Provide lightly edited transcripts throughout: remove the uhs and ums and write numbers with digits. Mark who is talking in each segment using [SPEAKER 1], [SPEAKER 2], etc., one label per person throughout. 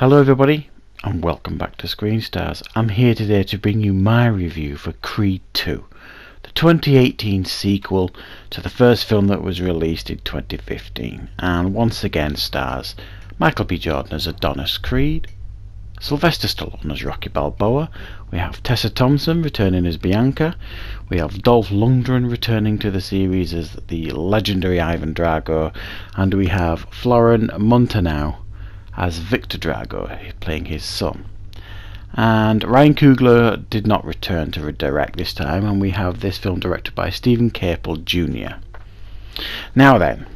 [SPEAKER 1] Hello everybody and welcome back to Screen Stars. I'm here today to bring you my review for Creed 2, the 2018 sequel to the first film that was released in 2015, and once again stars Michael B. Jordan as Adonis Creed, Sylvester Stallone as Rocky Balboa, we have Tessa Thompson returning as Bianca, we have Dolph Lundgren returning to the series as the legendary Ivan Drago, and we have Florian Munteanu as Viktor Drago, playing his son. And Ryan Coogler did not return to direct this time, and we have this film directed by Stephen Capel Jr. Now then,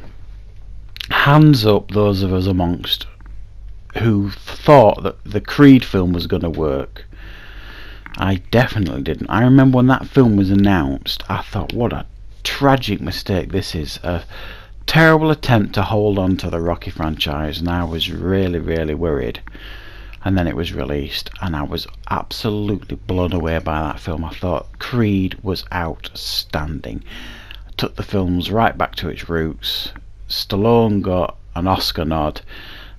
[SPEAKER 1] hands up those of us amongst who thought that the Creed film was going to work. I definitely didn't. I remember when that film was announced, I thought, what a tragic mistake this is. A terrible attempt to hold on to the Rocky franchise, and I was really worried. And then it was released and I was absolutely blown away by that film. I thought Creed was outstanding. Took the films right back to its roots. Stallone got an Oscar nod,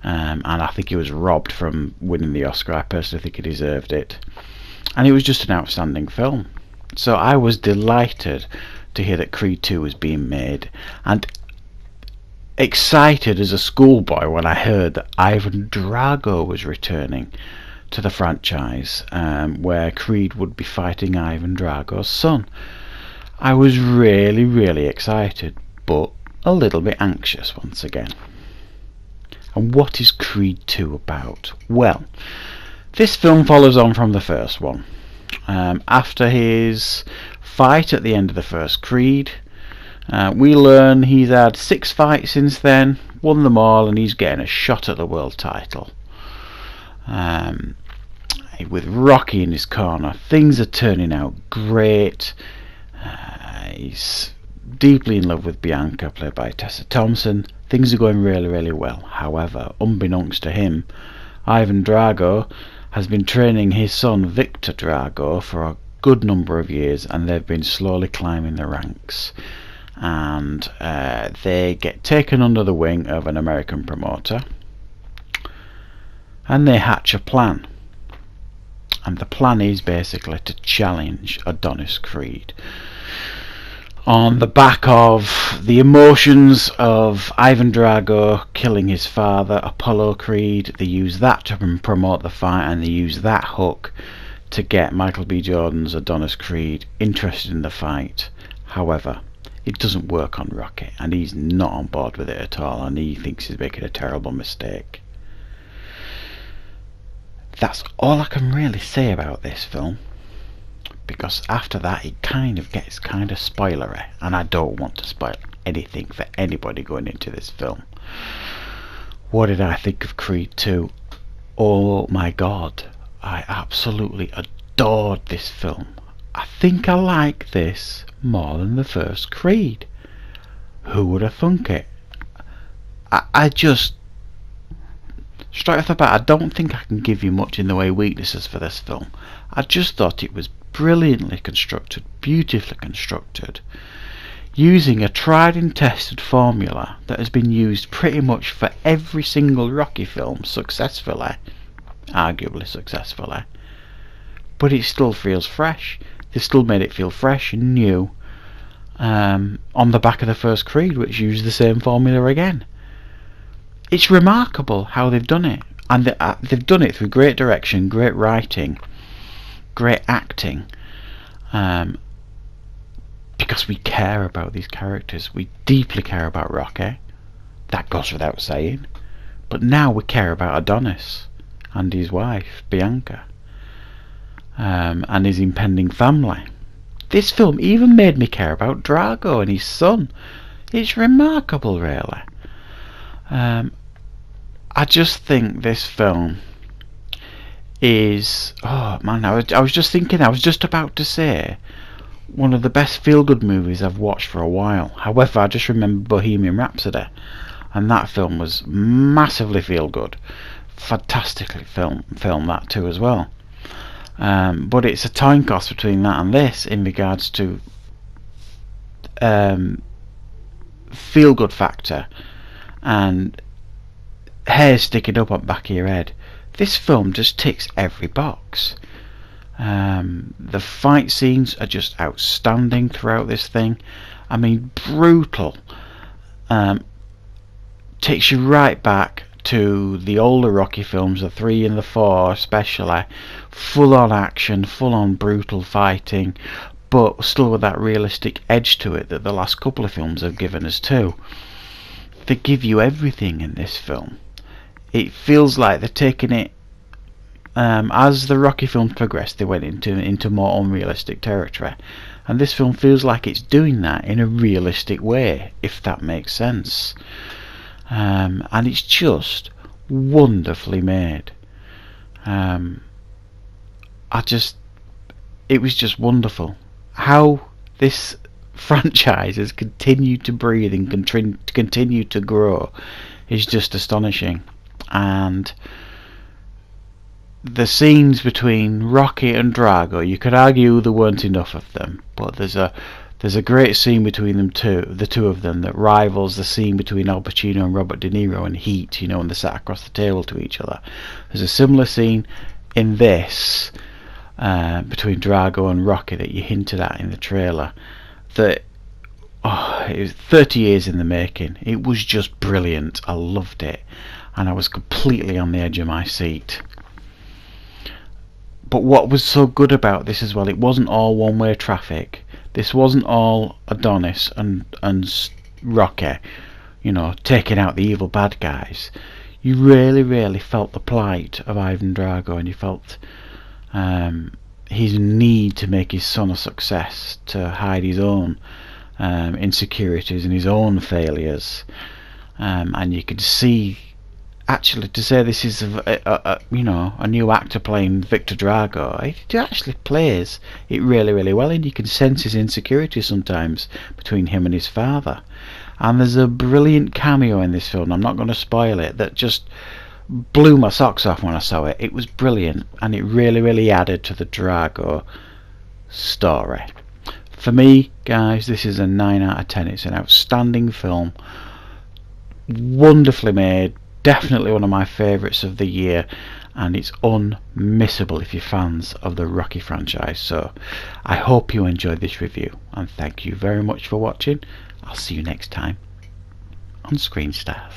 [SPEAKER 1] and I think he was robbed from winning the Oscar. I personally think he deserved it, and it was just an outstanding film. So I was delighted to hear that Creed 2 was being made, and excited as a schoolboy when I heard that Ivan Drago was returning to the franchise, where Creed would be fighting Ivan Drago's son. I was really excited, but a little bit anxious once again. And what is Creed 2 about? Well, this film follows on from the first one. After his fight at the end of the first Creed, we learn he's had 6 fights since then, won them all, and he's getting a shot at the world title. With Rocky in his corner, things are turning out great. He's deeply in love with Bianca, played by Tessa Thompson. Things are going really well. However, unbeknownst to him, Ivan Drago has been training his son Viktor Drago for a good number of years, and they've been slowly climbing the ranks. And they get taken under the wing of an American promoter, and they hatch a plan. And the plan is basically to challenge Adonis Creed. On the back of the emotions of Ivan Drago killing his father, Apollo Creed, they use that to promote the fight, and they use that hook to get Michael B. Jordan's Adonis Creed interested in the fight. However, it doesn't work on Rocky, and he's not on board with it at all, and he thinks he's making a terrible mistake. That's all I can really say about this film, because after that it kind of gets kind of spoilery, and I don't want to spoil anything for anybody going into this film. What did I think of Creed 2? Oh my god, I absolutely adored this film. I think I like this more than the first Creed. Who would have thunk it? I just, straight off the bat, I don't think I can give you much in the way of weaknesses for this film. I just thought it was brilliantly constructed, beautifully constructed, using a tried and tested formula that has been used pretty much for every single Rocky film successfully, arguably successfully, but it still feels fresh. They still made it feel fresh and new, on the back of the first Creed, which used the same formula again. It's remarkable how they've done it, and they've done it through great direction, great writing, great acting, because we care about these characters. We deeply care about Rocky, that goes without saying, but now we care about Adonis and his wife Bianca, and his impending family. This film even made me care about Drago and his son. It's remarkable, really. I just think this film is, oh man, I was just thinking, I was just about to say one of the best feel-good movies I've watched for a while. However, I just remember Bohemian Rhapsody, and that film was massively feel-good. Fantastically filmed that too as well. But it's a time cost between that and this in regards to feel good factor and hair sticking up on the back of your head. this film just ticks every box. The fight scenes are just outstanding throughout this thing. I mean, brutal. Takes you right back to the older Rocky films, the 3 and the 4 especially. Full on action, full on brutal fighting, but still with that realistic edge to it that the last couple of films have given us too. They give you everything in this film. It feels like they're taking it, as the Rocky films progressed, they went into more unrealistic territory, and this film feels like it's doing that in a realistic way, if that makes sense. And it's just wonderfully made. It was just wonderful how this franchise has continued to breathe and continue to grow. Is just astonishing. And the scenes between Rocky and Drago, you could argue there weren't enough of them, but there's a great scene between the two of them, that rivals the scene between Al Pacino and Robert De Niro in Heat, when they sat across the table to each other. There's a similar scene in this between Drago and Rocky that you hinted at in the trailer. That it was 30 years in the making. It was just brilliant. I loved it, and I was completely on the edge of my seat. But what was so good about this as well, it wasn't all one-way traffic. This wasn't all Adonis and Rocky, taking out the evil bad guys. You really felt the plight of Ivan Drago, and you felt his need to make his son a success, to hide his own insecurities and his own failures. And you could see, actually, to say this is a new actor playing Viktor Drago, he actually plays it really well, and you can sense his insecurity sometimes between him and his father. And there's a brilliant cameo in this film, I'm not going to spoil it, that just blew my socks off when I saw it. It was brilliant, and it really added to the Drago story. For me, guys, this is a 9 out of 10. It's an outstanding film, wonderfully made, definitely one of my favourites of the year, and it's unmissable if you're fans of the Rocky franchise. So I hope you enjoyed this review, and thank you very much for watching. I'll see you next time on Screen Stars.